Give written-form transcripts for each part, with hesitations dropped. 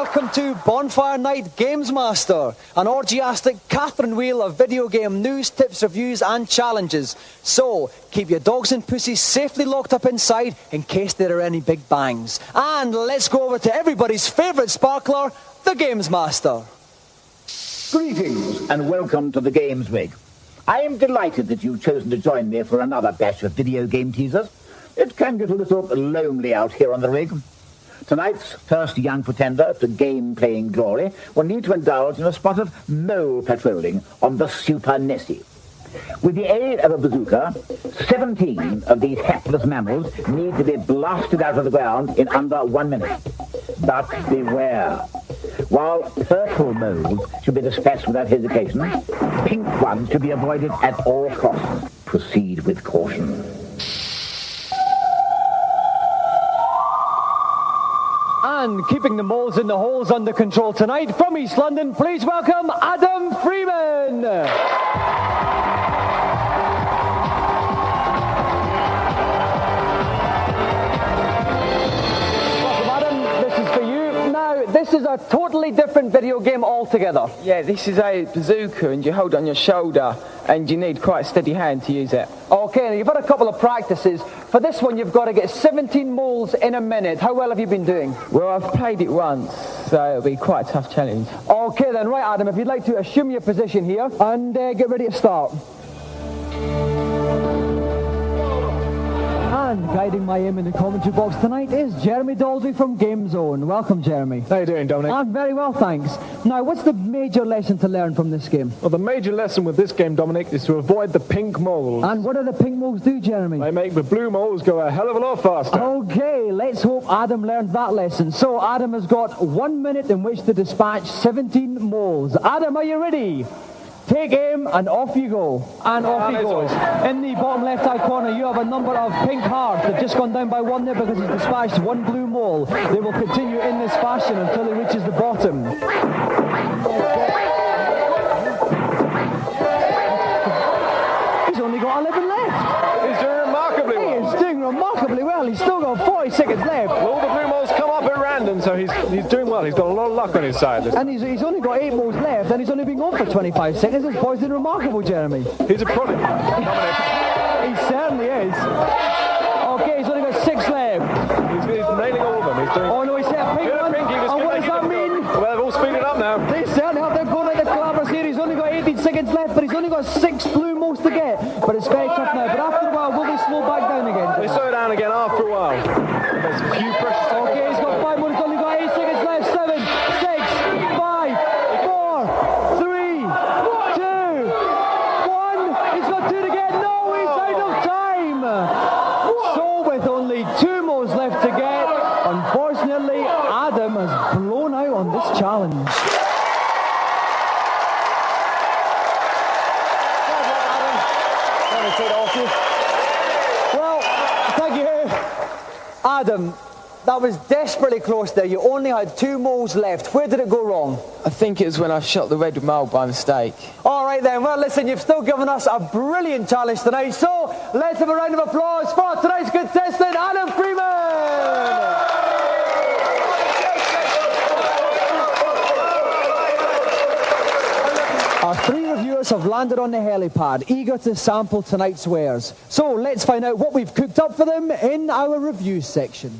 welcome to Bonfire Night Gamesmaster, an orgiastic Catherine wheel of video game news, tips, reviews and challenges. So, keep your dogs and pussies safely locked up inside in case there are any big bangs. And let's go over to everybody's favourite sparkler, the Gamesmaster. Greetings and welcome to the Games Rig. I am delighted that you've chosen to join me for another batch of video game teasers. It can get a little lonely out here on the rig. Tonight's first young pretender to game-playing glory will need to indulge in a spot of mole patrolling on the Super Nessie. With the aid of a bazooka, 17 of these hapless mammals need to be blasted out of the ground in under 1 minute. But beware. While purple moles should be dispatched without hesitation, pink ones should be avoided at all costs. Proceed with caution. And keeping the moles in the holes under control tonight, from East London, please welcome Adam Freeman. Welcome, Adam. This is for you. Now, this is a totally different video game altogether. Yeah, this is a bazooka and you hold it on your shoulder and you need quite a steady hand to use it. Okay, now you've had a couple of practices. For this one, you've got to get 17 moles in a minute. How well have you been doing? Well, I've played it once, so it'll be quite a tough challenge. Okay then, right Adam, if you'd like to assume your position here and get ready to start. And guiding my aim in the commentary box tonight is Jeremy Daldry from Game Zone. Welcome, Jeremy. How you doing, Dominic? I'm very well, thanks. Now, what's the major lesson to learn from this game? Well, the major lesson with this game, Dominic, is to avoid the pink moles. And what do the pink moles do, Jeremy? They make the blue moles go a hell of a lot faster. Okay, let's hope Adam learned that lesson. So, Adam has got 1 minute in which to dispatch 17 moles. Adam, are you ready? Take aim and off you go. And off he goes. In the bottom left-hand corner, you have a number of pink hearts. They've just gone down by one there because he's dispatched one blue mole. They will continue in this fashion until he reaches the bottom. He's only got 11 left. He's doing remarkably well. He is doing remarkably well. He's still got 40 seconds left. Well, all the blue moles come up at random, so he's doing well. He's got a lot of luck on his side. And he's only got 8 moles left, and he's only been going for 25 seconds. This boy's doing remarkable, Jeremy. He's a prodigy. He certainly is. Okay, he's only got 6 left. He's nailing all of them. He's doing... Oh no, he's hit a pink one. And what does that mean? Well, they've all speeded up now. They certainly have. They're going like the Calabras here. He's only got 18 seconds left, but he's only got 6 blue moles to get. But it's very tough now. But after a while, will they slow back down again? They slow down again after a while. There's a few precious seconds. Okay, he's got 5 more. He's only got 8 seconds left. 7, 6, 5, 4, 3, 2, 1. He's got 2 to get. No, he's out of time. So with only 2 moles left to get, unfortunately, Adam has blown out on this challenge. Well, thank you. Adam, that was desperately close there. You only had 2 moles left. Where did it go wrong? I think it was when I shot the red mole by mistake. All right then. Well, listen, you've still given us a brilliant challenge tonight. So let's have a round of applause for tonight's contestant, Adam Freeman. Our 3 reviewers have landed on the helipad, eager to sample tonight's wares. So let's find out what we've cooked up for them in our review section.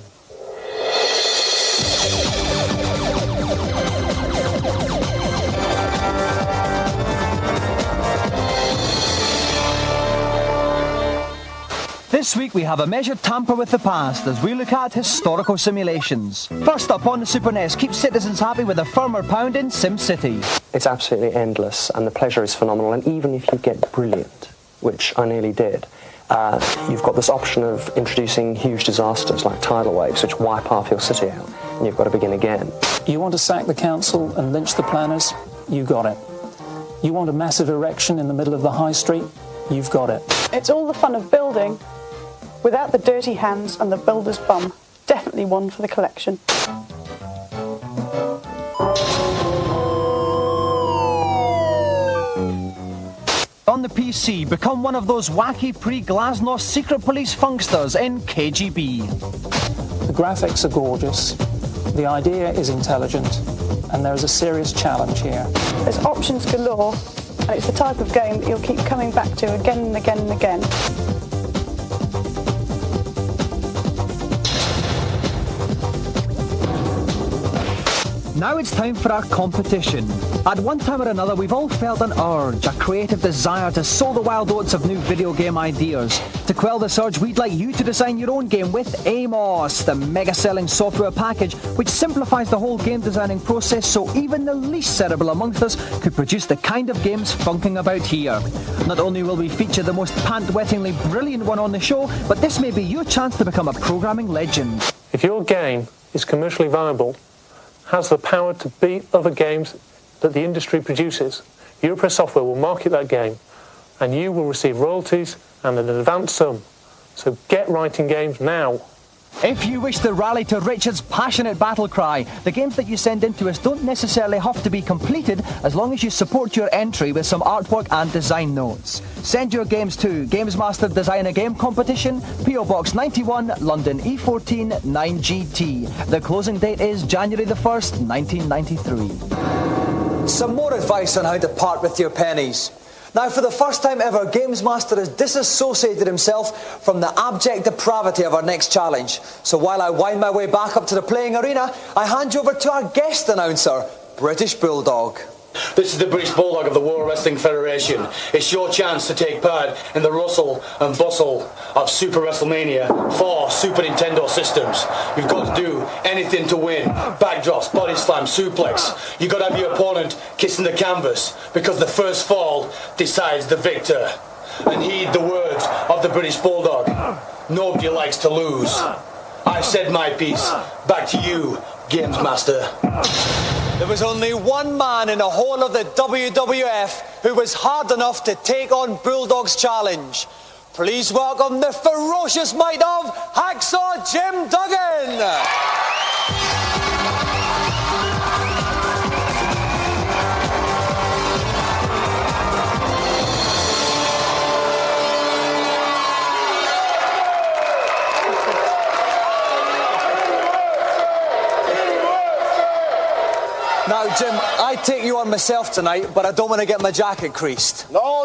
This week we have a measured tamper with the past as we look at historical simulations. First up on the Super NES, keep citizens happy with a firmer pound in SimCity. It's absolutely endless and the pleasure is phenomenal, and even if you get brilliant, which I nearly did, you've got this option of introducing huge disasters like tidal waves which wipe half your city out, and you've got to begin again. You want to sack the council and lynch the planners? You got it. You want a massive erection in the middle of the high street? You've got it. It's all the fun of building without the dirty hands and the builder's bum. Definitely one for the collection. On the PC, become one of those wacky pre-Glasnost secret police funksters in KGB. The graphics are gorgeous. The idea is intelligent. and there is a serious challenge here. There's options galore, and it's the type of game that you'll keep coming back to again and again and again. Now it's time for our competition. At one time or another, we've all felt an urge, a creative desire to sow the wild oats of new video game ideas. To quell this urge, we'd like you to design your own game with Amos, the mega-selling software package which simplifies the whole game designing process so even the least cerebral amongst us could produce the kind of games funking about here. Not only will we feature the most pant-wettingly brilliant one on the show, but this may be your chance to become a programming legend. If your game is commercially viable, has the power to beat other games that the industry produces, Europress Software will market that game and you will receive royalties and an advance sum. So get writing games now. If you wish to rally to Richard's passionate battle cry, the games that you send in to us don't necessarily have to be completed as long as you support your entry with some artwork and design notes. Send your games to Gamesmaster Design a Game Competition, PO Box 91, London E14 9GT. The closing date is January the 1st, 1993. Some more advice on how to part with your pennies. Now, for the first time ever, Gamesmaster has disassociated himself from the abject depravity of our next challenge. So while I wind my way back up to the playing arena, I hand you over to our guest announcer, British Bulldog. This is the British Bulldog of the World Wrestling Federation. It's your chance to take part in the rustle and bustle of Super WrestleMania for Super Nintendo systems. You've got to do anything to win. Backdrops, body slam, suplex. You've got to have your opponent kissing the canvas because the first fall decides the victor. And heed the words of the British Bulldog. Nobody likes to lose. I've said my piece. Back to you, Gamesmaster. There was only one man in the whole of the WWF who was hard enough to take on Bulldog's challenge. Please welcome the ferocious might of Hacksaw Jim Duggan. Now, Jim, I take you on myself tonight, but I don't want to get my jacket creased. No,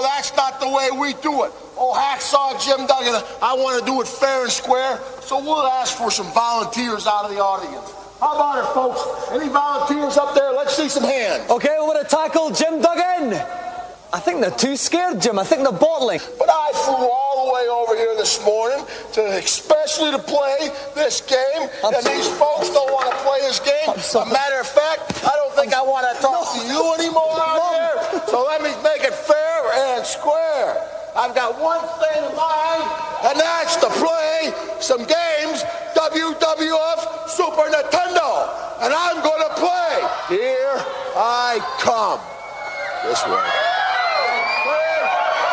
that's not the way we do it. Oh, Hacksaw Jim Duggan, I want to do it fair and square, so we'll ask for some volunteers out of the audience. How about it, folks? Any volunteers up there? Let's see some hands. Okay, we want to tackle Jim Duggan. I think they're too scared, Jim. I think they're bottling. But I flew all the way over here this morning especially to play this game, and these folks don't want to play this game. As a matter of fact, I don't think I want to talk to you anymore out here, so let me make it fair and square. I've got one thing in mind, and that's to play some games, WWF Super Nintendo, and I'm going to play. Here I come. This way.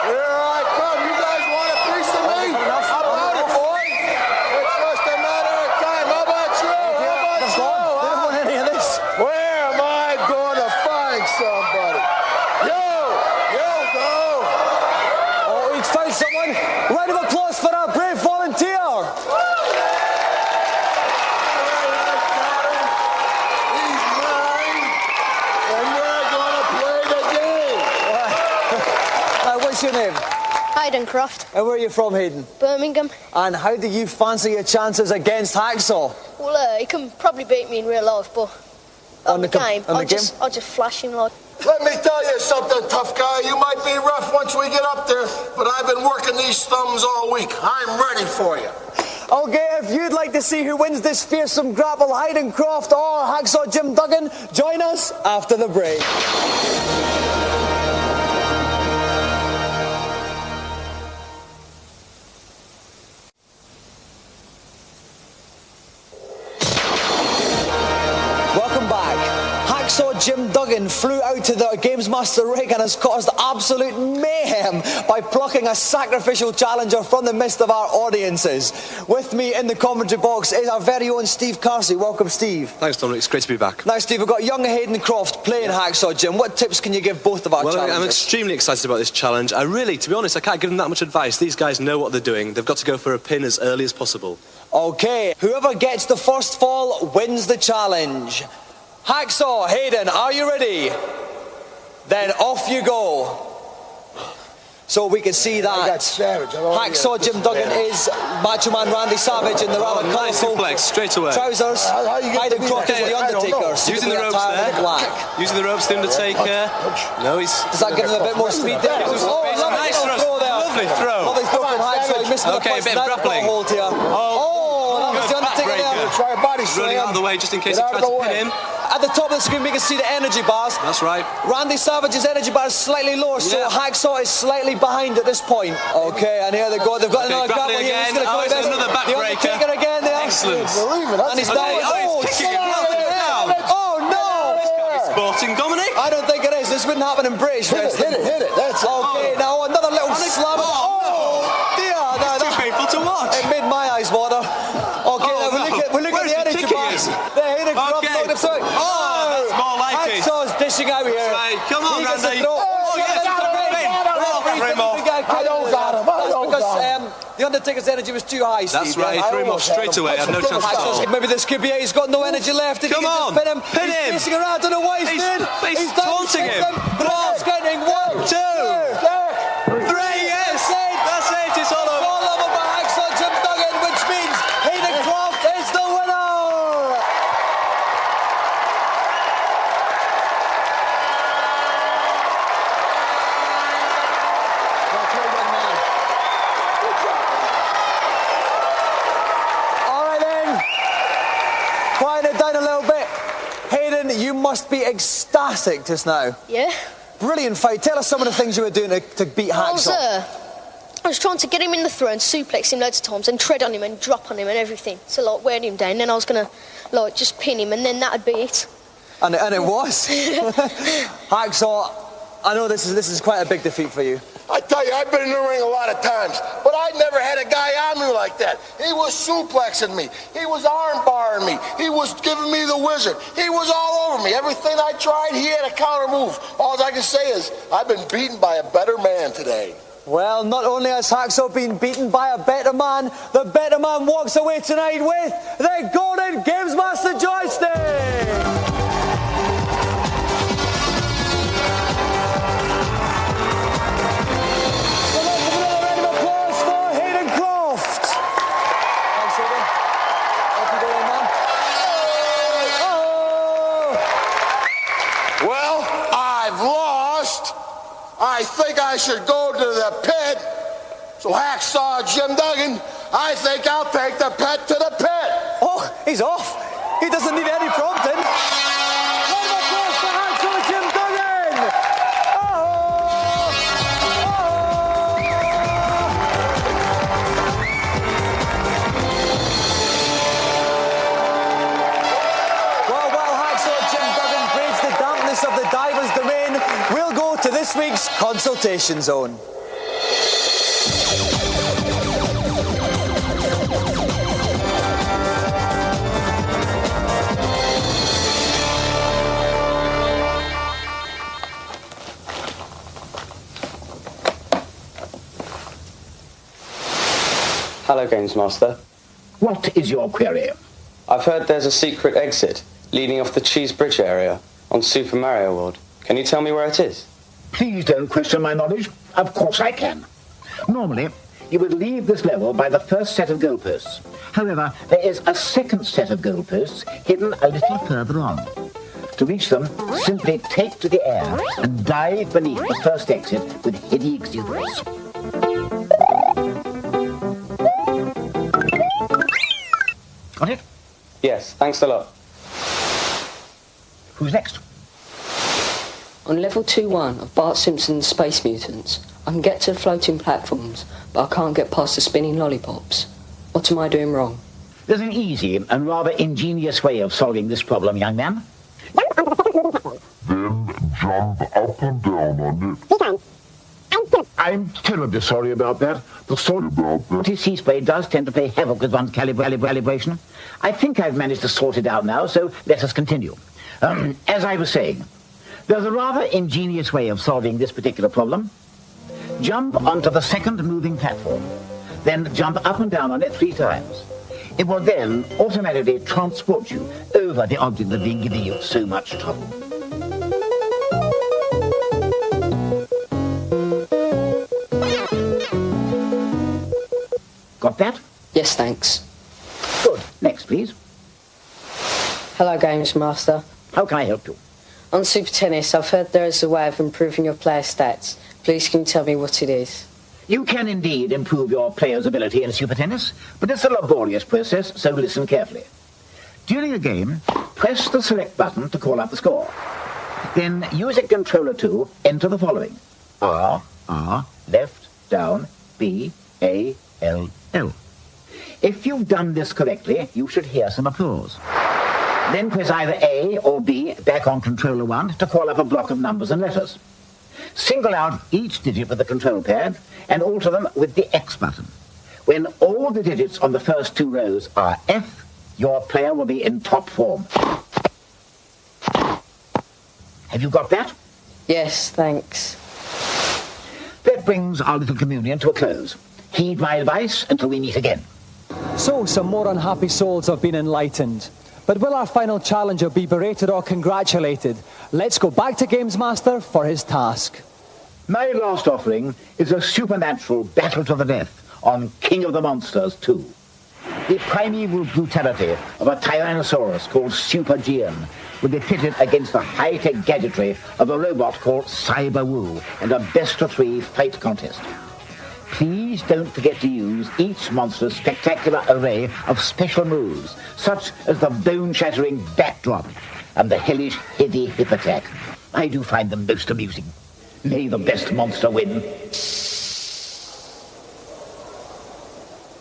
Here I come. You guys want a piece of me? How about it, boy? It's just a matter of time. How about you? How about you? I don't want any of this. Where am I going to find somebody? You go. Oh, he's found someone. Round of applause for our brave volunteer. He's mine, and we're going to play the game. What's your name? Haydencroft. And where are you from, Hayden? Birmingham. And how do you fancy your chances against Hacksaw? Well, he can probably beat me in real life, but on the game, I'll just flash him like. Let me tell you something, tough guy. You might be rough once we get up there, but I've been working these thumbs all week. I'm ready for you. Okay, if you'd like to see who wins this fearsome grapple, Haydencroft or Hacksaw Jim Duggan, join us after the break. Welcome back. Hacksaw Jim Duggan flew out to the Gamesmaster rig and has caused absolute mayhem by plucking a sacrificial challenger from the midst of our audiences. With me in the commentary box is our very own Steve Carsey. Welcome, Steve. Thanks, Dominic. It's great to be back. Now, Steve, we've got young Haydencroft playing Hacksaw Jim. What tips can you give both of our challengers? I'm extremely excited about this challenge. To be honest, I can't give them that much advice. These guys know what they're doing. They've got to go for a pin as early as possible. Okay, whoever gets the first fall wins the challenge. Hacksaw, Hayden, are you ready? Then off you go. So we can see that Hacksaw Jim Duggan is Macho Man Randy Savage in the rather colourful straight away. trousers. Hayden Crockett is the Undertaker. Using the ropes there. Black. Using the ropes, the Undertaker. No, he's... Does that give him a bit more speed there? Nice throw there. Lovely throw. Lovely throw from Hacksaw. He's missing the a bit of grappling. hold here. Oh, that was the Undertaker there. Try a body slam. Running out of the way just in case he tries to pin him. At the top of the screen, we can see the energy bars. That's right. Randy Savage's energy bar is slightly lower, so Hacksaw is slightly behind at this point. Okay, and here they go. They've got another grapple here. He's going to come in. Another backbreaker. The Undertaker again there. Excellent. And he's down. He's kicking down. Oh, no. This can't be sporting, Dominic. I don't think it is. This wouldn't happen in British wrestling. Hit it. That's it. Okay, now another little slam. Oh, dear. It's too painful to watch. It made my eyes water. Okay, now we look at the energy bars. They're hitting Croft. More like it. Hacksaw's dishing out here. Right, come on, Randy. I don't got him. Because the Undertaker's energy was too high, Steve. That's right, he threw him off straight away. I had no chance at all. Maybe this could be it. He's got no energy left. Come on, pin him. Pin him. He's pacing around. I don't know what he's doing. He's taunting him. Croft's getting 1, 2, 3. Yes, that's it. It's all over. All over by Hacksaw Jim Duggan, which means Hayden Croft is the winner. Quiet it down a little bit. Hayden, you must be ecstatic just now. Yeah. Brilliant fight. Tell us some of the things you were doing to beat Hacksaw. I was trying to get him in the throne, suplex him loads of times, and tread on him and drop on him and everything. So, like, wearing him down. Then I was going to, like, just pin him, and then that'd be it. And it was. Hacksaw, I know this is quite a big defeat for you. I tell you, I've been in the ring a lot of times, but I never had a guy on me like that. He was suplexing me. He was arm barring me. He was giving me the wizard. He was all over me. Everything I tried, he had a counter move. All I can say is, I've been beaten by a better man today. Well, not only has Hacksaw been beaten by a better man, the better man walks away tonight with the Golden Gamesmaster joystick. I think I should go to the pit. So Hacksaw Jim Duggan, I think I'll take the pet to the pit. Oh, he's off. He doesn't need any prompting. Round of applause for Hacksaw Jim Duggan. Well, while Hacksaw Jim Duggan braves the dampness of the diver's domain, we'll go to this week's consultation zone. Hello, Gamesmaster. What is your query? I've heard there's a secret exit leading off the Cheese Bridge area on Super Mario World. Can you tell me where it is? Please don't question my knowledge. Of course I can. Normally, you would leave this level by the first set of goalposts. However, there is a second set of goalposts hidden a little further on. To reach them, simply take to the air and dive beneath the first exit with heady exuberance. Got it? Yes, thanks a lot. Who's next? On level 2-1 of Bart Simpson's Space Mutants, I can get to the floating platforms, but I can't get past the spinning lollipops. What am I doing wrong? There's an easy and rather ingenious way of solving this problem, young man. Then jump up and down on it. I'm terribly sorry about that. Sea spray does tend to play havoc with one's calibration. I think I've managed to sort it out now, so let us continue. As I was saying, there's a rather ingenious way of solving this particular problem. Jump onto the second moving platform, then jump up and down on it 3 times. It will then automatically transport you over the object that's been giving you so much trouble. Got that? Yes, thanks. Good. Next, please. Hello, Gamesmaster. How can I help you? On Super Tennis, I've heard there is a way of improving your player stats. Please can you tell me what it is? You can indeed improve your player's ability in Super Tennis, but it's a laborious process, so listen carefully. During a game, press the select button to call up the score. Then use a controller to enter the following. R, left, down, B, A, L, L. If you've done this correctly, you should hear some applause. Then press either A or B back on controller 1 to call up a block of numbers and letters. Single out each digit with the control pad and alter them with the X button. When all the digits on the first 2 rows are F, your player will be in top form. Have you got that? Yes, thanks. That brings our little communion to a close. Heed my advice until we meet again. So, some more unhappy souls have been enlightened. But will our final challenger be berated or congratulated? Let's go back to Gamesmaster for his task. My last offering is a supernatural battle to the death on King of the Monsters 2. The primeval brutality of a Tyrannosaurus called Super Gian will be pitted against the high-tech gadgetry of a robot called Cyber Woo in a best-of-3 fight contest. Please don't forget to use each monster's spectacular array of special moves, such as the bone-shattering backdrop and the hellish heady hip attack. I do find them most amusing. May the best monster win.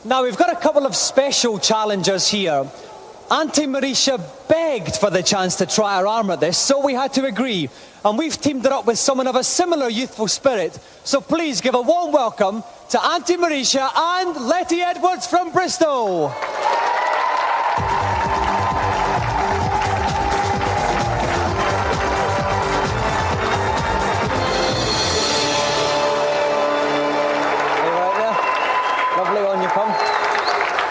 Now, we've got a couple of special challengers here. Auntie Marishia begged for the chance to try her arm at this, so we had to agree. And we've teamed her up with someone of a similar youthful spirit. So please give a warm welcome to Auntie Marishia and Letty Edwards from Bristol. Lovely on you come.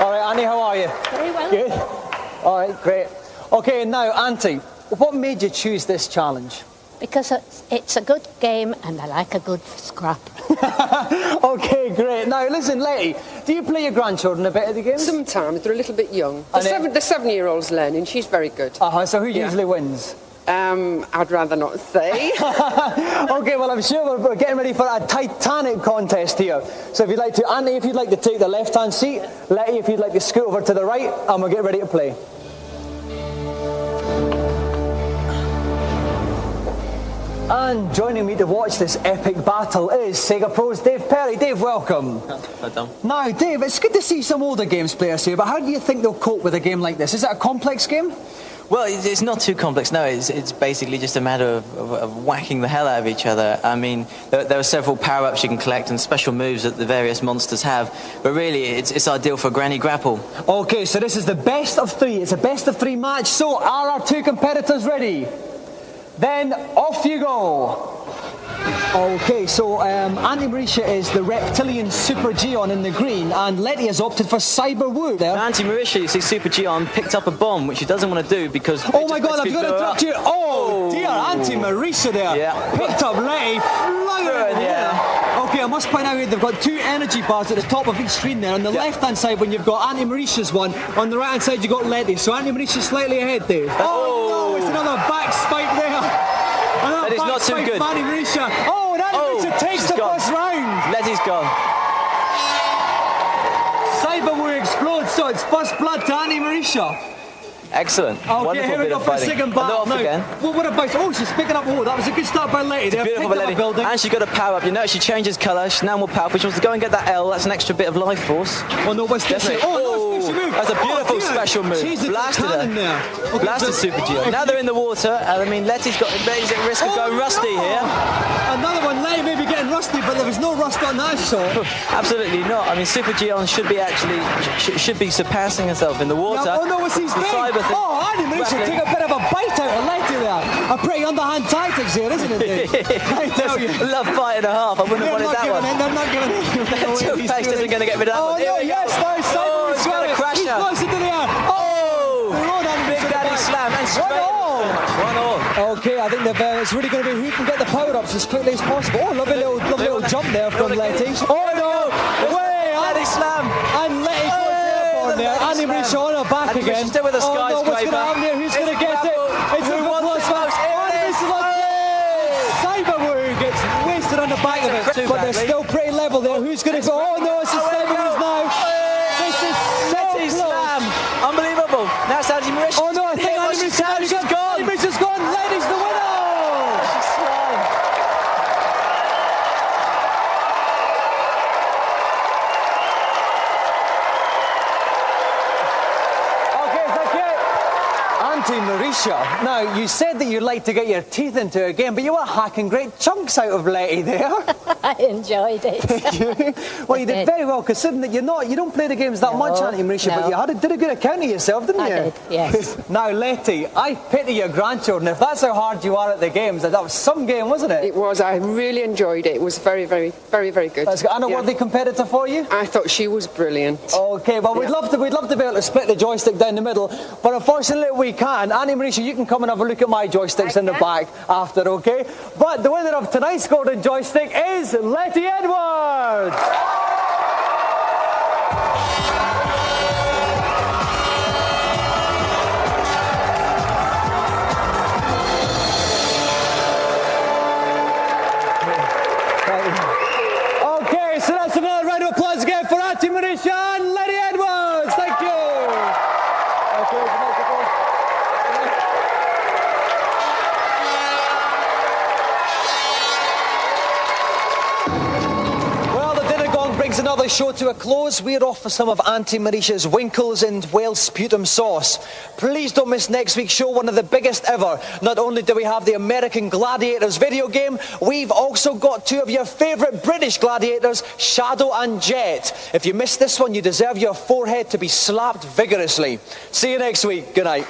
All right, Auntie, how are you? Very well. Good. All right, great. Okay, now, Auntie, what made you choose this challenge? Because it's a good game and I like a good scrap. Okay, great. Now, listen, Letty, do you play your grandchildren a bit at the games? Sometimes. They're a little bit young. The 7-year-old's learning. She's very good. So who usually wins? I'd rather not say. Okay, well, I'm sure we're getting ready for a titanic contest here. So if you'd like to, Auntie, if you'd like to take the left-hand seat, Letty, if you'd like to scoot over to the right, and we'll get ready to play. And joining me to watch this epic battle is Sega Pro's Dave Perry. Dave, welcome. Hi, Tom. Now, Dave, it's good to see some older games players here, but how do you think they'll cope with a game like this? Is it a complex game? Well, it's not too complex, no. It's basically just a matter of whacking the hell out of each other. I mean, there are several power-ups you can collect and special moves that the various monsters have, but really, it's ideal for Granny Grapple. Okay, so this is the best of 3. It's a best of 3 match, so are our 2 competitors ready? Then off you go. Okay, so Auntie Marishia is the reptilian Super Geon in the green, and Letty has opted for Cyber Woo there. Auntie Marishia, you see, Super Geon picked up a bomb, which she doesn't want to do because... Oh my God, I've got to interrupt you. Oh dear, Auntie Marishia there. Yeah. Picked up Letty, flung it in the air. Okay, I must point out here they've got 2 energy bars at the top of each screen there. On the left-hand side, when you've got Auntie Marishia's one, on the right-hand side you've got Letty. So Auntie Marishia's slightly ahead, Dave. Oh no, it's another back spike there. That is not too good. Auntie Marishia. Oh, and Auntie Marishia takes the first round. Letty's gone. Cyber Woo explodes, so it's first blood to Auntie Marishia. Excellent. Okay, Wonderful here we bit go of for a fighting. second battle. And off again. Well, what about... Oh, she's picking up... Oh, that was a good start by Letty. It's beautiful by Letty. And she got a power-up. You notice she changes colour. She's now more powerful. She wants to go and get that L. That's an extra bit of life force. Oh, no, what's this? Oh, no, special move. That's a beautiful special move. Blasted her. Okay, blasted Super Geo. Now they're in the water. I mean, Letty's at risk of going rusty here. Another one. Letty may be getting rusty, but there was no rust on that shot. Absolutely not. I mean, Super Geon should be surpassing herself in the water. Yeah, oh no, what's his name? Oh, Auntie Marishia took a bit of a bite out of Letty there. A pretty underhand tactics here, isn't it, Dave? I tell you. Love fight and a half. I wouldn't have wanted that one. They're not giving it. Two-Face isn't going to get rid of that one. Oh no, yes, no, Cyber he's got to crash close into the air. Oh! Big Daddy Slam and straight. 1-1. Okay, I think it's really going to be who can get the power-ups as quickly as possible. Oh, lovely little jump there from Letty. Oh, no! Way Daddy Slam. And Letty goes there. Annie Marishia on her back again. Still with a skyscraper. Oh, no, what's going to happen here? Who's going to get it? It's a close one. Cyberwoo gets wasted on the back of it. But they're still pretty level there. Who's going to go? Oh, no, it's the Cyberwoos now. This is so close. Slam. Unbelievable. Now it's Auntie Marishia. Oh, no, I think Auntie Marishia's gone. Auntie Marishia's gone. Letty's the winner. Auntie Marishia. Now, you said that you'd like to get your teeth into a game, but you were hacking great chunks out of Letty there. I enjoyed it. Well, you did very well, considering that you don't play the games that much, Auntie Marishia, but you did a good account of yourself, didn't you? I did, yes. Now, Letty, I pity your grandchildren. If that's how hard you are at the games, that was some game, wasn't it? It was. I really enjoyed it. It was very, very, very, very good. That's good. And a worthy competitor for you? I thought she was brilliant. Okay, well, we'd love to be able to split the joystick down the middle, but unfortunately we can't. Auntie Marishia, you can come and have a look at my joysticks in the back after, okay? But the winner of tonight's golden joystick is Letty Edwards! Okay, so that's another round of applause again for Auntie Marishia and Letty Edwards. Thank you. Well, the dinner gong brings another show to a close. We're off for some of Auntie Marishia's winkles and Welsh sputum sauce. Please don't miss next week's show, one of the biggest ever. Not only do we have the American Gladiators video game, we've also got two of your favourite British gladiators, Shadow and Jet. If you missed this one, you deserve your forehead to be slapped vigorously. See you next week. Good night.